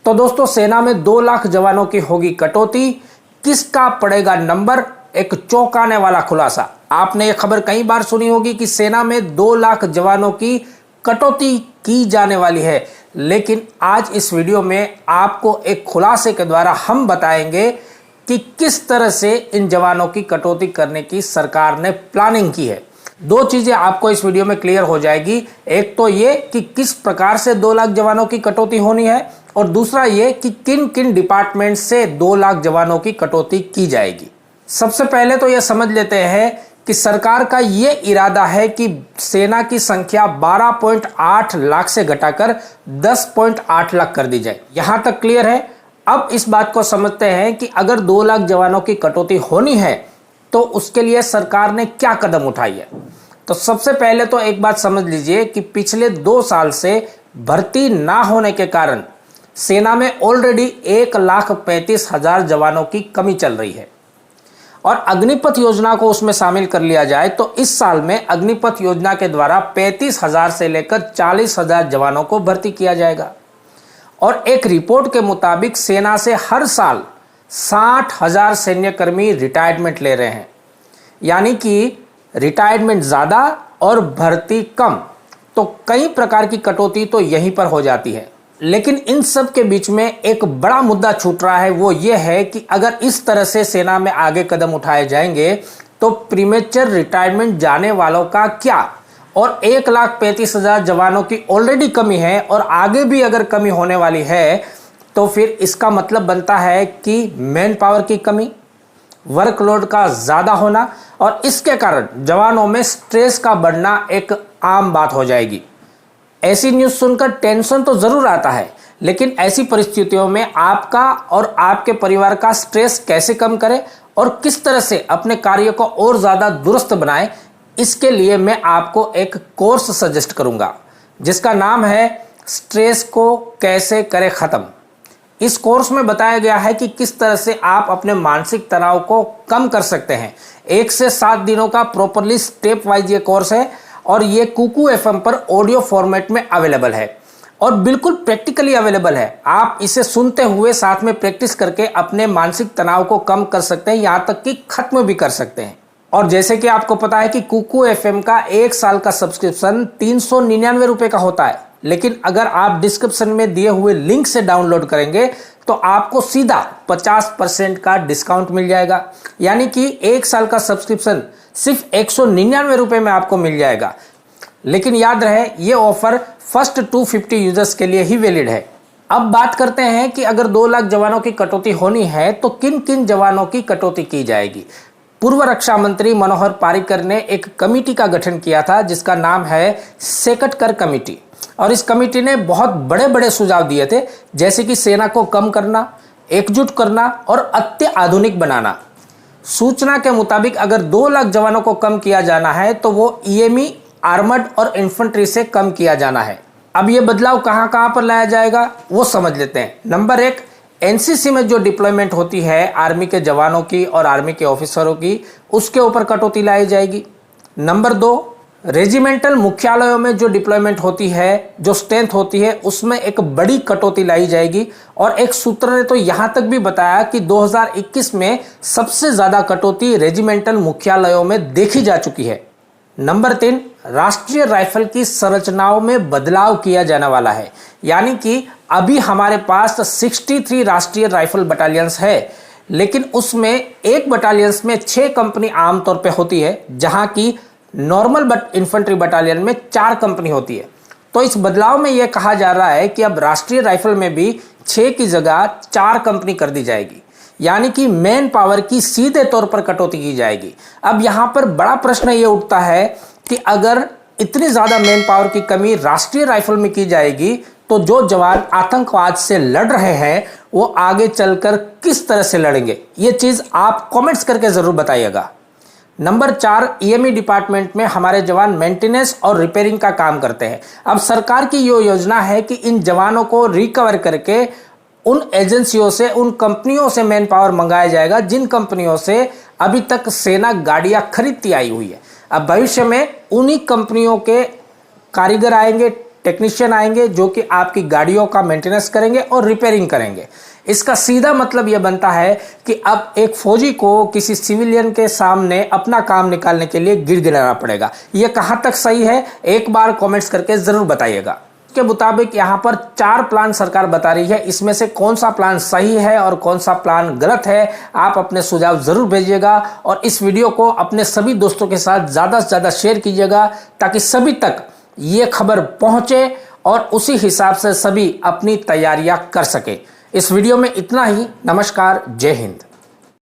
तो दोस्तों, सेना में 2 लाख जवानों की होगी कटौती, किसका पड़ेगा नंबर? एक चौंकाने वाला खुलासा। आपने ये खबर कई बार सुनी होगी कि सेना में 2 लाख जवानों की कटौती की जाने वाली है, लेकिन आज इस वीडियो में आपको एक खुलासे के द्वारा हम बताएंगे कि किस तरह से इन जवानों की कटौती करने की सरकार ने प्लानिंग की है। 2 चीजें आपको इस वीडियो में क्लियर हो जाएगी। एक तो ये कि किस प्रकार से 2 लाख जवानों की कटौती होनी है, और दूसरा ये कि किन किन डिपार्टमेंट से 2 लाख जवानों की कटौती की जाएगी। सबसे पहले तो यह समझ लेते हैं कि सरकार का यह इरादा है कि सेना की संख्या 12.8 लाख से घटाकर 10.8 लाख कर दी जाए। यहां तक क्लियर है। अब इस बात को समझते हैं कि अगर 2 लाख जवानों की कटौती होनी है तो उसके लिए सरकार ने क्या कदम उठाई है। तो सबसे पहले तो एक बात समझ लीजिए कि पिछले 2 साल से भर्ती ना होने के कारण सेना में ऑलरेडी 1,35,000 जवानों की कमी चल रही है, और अग्निपथ योजना को उसमें शामिल कर लिया जाए तो इस साल में अग्निपथ योजना के द्वारा 35,000 से लेकर 40,000 जवानों को भर्ती किया जाएगा। और एक रिपोर्ट के मुताबिक सेना से हर साल 60,000 सैन्यकर्मी रिटायरमेंट ले रहे हैं, यानी कि रिटायरमेंट ज्यादा और भर्ती कम। तो कई प्रकार की कटौती तो यहीं पर हो जाती है। लेकिन इन सब के बीच में एक बड़ा मुद्दा छूट रहा है, वो ये है कि अगर इस तरह से सेना में आगे कदम उठाए जाएंगे तो प्रीमेचर रिटायरमेंट जाने वालों का क्या? और 1,35,000 जवानों की ऑलरेडी कमी है, और आगे भी अगर कमी होने वाली है तो फिर इसका मतलब बनता है कि मैन पावर की कमी, वर्कलोड का ज्यादा होना, और इसके कारण जवानों में स्ट्रेस का बढ़ना एक आम बात हो जाएगी। ऐसी न्यूज़ सुनकर टेंशन तो जरूर आता है, लेकिन ऐसी परिस्थितियों में आपका और आपके परिवार का स्ट्रेस कैसे कम करें और किस तरह से अपने कार्य को और ज़्यादा दुरुस्त बनाएं, इसके लिए मैं आपको एक कोर्स सजेस्ट करूंगा जिसका नाम है स्ट्रेस को कैसे करें ख़त्म। इस कोर्स में बताया गया है कि किस तरह से आप अपने मानसिक तनाव को कम कर सकते हैं। 1 से 7 दिनों का प्रॉपरली स्टेप वाइज ये कोर्स है, और ये कुकू एफएम पर ऑडियो फॉर्मेट में अवेलेबल है और बिल्कुल प्रैक्टिकली अवेलेबल है। आप इसे सुनते हुए साथ में प्रैक्टिस करके अपने मानसिक तनाव को कम कर सकते हैं, यहां तक कि खत्म भी कर सकते हैं। और जैसे कि आपको पता है कि कुकू एफएम का 1 साल का सब्सक्रिप्शन 399 रुपए का होता है, लेकिन अगर आप डिस्क्रिप्शन में दिए हुए लिंक से डाउनलोड करेंगे तो आपको सीधा 50% का डिस्काउंट मिल जाएगा, यानी कि 1 साल का सब्सक्रिप्शन सिर्फ 199 रुपए में आपको मिल जाएगा। लेकिन याद रहे, ये ऑफर फर्स्ट 250 यूजर्स के लिए ही वैलिड है। अब बात करते हैं कि अगर 2 लाख जवानों की कटौती होनी है तो किन किन जवानों की कटौती की जाएगी। पूर्व रक्षा मंत्री मनोहर पारिकर ने एक कमेटी का गठन किया था जिसका नाम है सेकटकर कमेटी, और इस कमेटी ने बहुत बड़े बड़े सुझाव दिए थे, जैसे कि सेना को कम करना, एकजुट करना और अत्याधुनिक बनाना। सूचना के मुताबिक अगर 2 लाख जवानों को कम किया जाना है तो वो ईएमई, आर्मर्ड और इन्फेंट्री से कम किया जाना है। अब ये बदलाव कहां कहां पर लाया जाएगा वो समझ लेते हैं। नंबर 1, एनसीसी में जो डिप्लॉयमेंट होती है आर्मी के जवानों की और आर्मी के ऑफिसरों की, उसके ऊपर कटौती लाई जाएगी। नंबर 2, रेजिमेंटल मुख्यालयों में जो डिप्लॉयमेंट होती है, जो स्ट्रेंथ होती है, उसमें एक बड़ी कटौती लाई जाएगी। और एक सूत्र ने तो यहां तक भी बताया कि 2021 में सबसे ज्यादा कटौती रेजिमेंटल मुख्यालयों में देखी जा चुकी है। नंबर 3, राष्ट्रीय राइफल की संरचनाओं में बदलाव किया जाने वाला है, यानी कि अभी हमारे पास 63 राष्ट्रीय राइफल बटालियंस है, लेकिन उसमें एक बटालियंस में 6 कंपनी आमतौर पर होती है, जहां की नॉर्मल इन्फेंट्री बटालियन में 4 कंपनी होती है। तो इस बदलाव में यह कहा जा रहा है कि अब राष्ट्रीय राइफल में भी 6 की जगह 4 कंपनी कर दी जाएगी, यानी कि मैन पावर की सीधे तौर पर कटौती की जाएगी। अब यहां पर बड़ा प्रश्न यह उठता है कि अगर इतनी ज्यादा मैन पावर की कमी राष्ट्रीय राइफल में की जाएगी तो जो जवान आतंकवाद से लड़ रहे हैं वो आगे चलकर किस तरह से लड़ेंगे, ये चीज आप कमेंट्स करके जरूर बताइएगा। नंबर 4, ईएमई डिपार्टमेंट में हमारे जवान मेंटेनेंस और रिपेयरिंग का काम करते हैं। अब सरकार की ये योजना है कि इन जवानों को रिकवर करके उन एजेंसियों से, उन कंपनियों से मैन पावर मंगाया जाएगा जिन कंपनियों से अभी तक सेना गाड़ियां खरीदती आई हुई है। अब भविष्य में उन्हीं कंपनियों के कारीगर आएंगे, टेक्नीशियन आएंगे जो कि आपकी गाड़ियों का मेंटेनेंस करेंगे और रिपेयरिंग करेंगे। इसका सीधा मतलब यह बनता है कि अब एक फौजी को किसी सिविलियन के सामने अपना काम निकालने के लिए गिड़गिड़ाना पड़ेगा। यह कहां तक सही है, एक बार कमेंट्स करके जरूर बताइएगा। के मुताबिक यहां पर 4 प्लान सरकार बता रही है, इसमें से कौन सा प्लान सही है और कौन सा प्लान गलत है, आप अपने सुझाव जरूर भेजिएगा और इस वीडियो को अपने सभी दोस्तों के साथ ज्यादा से ज्यादा शेयर कीजिएगा ताकि सभी तक ये खबर पहुंचे और उसी हिसाब से सभी अपनी तैयारियां कर सके। इस वीडियो में इतना ही। नमस्कार, जय हिंद।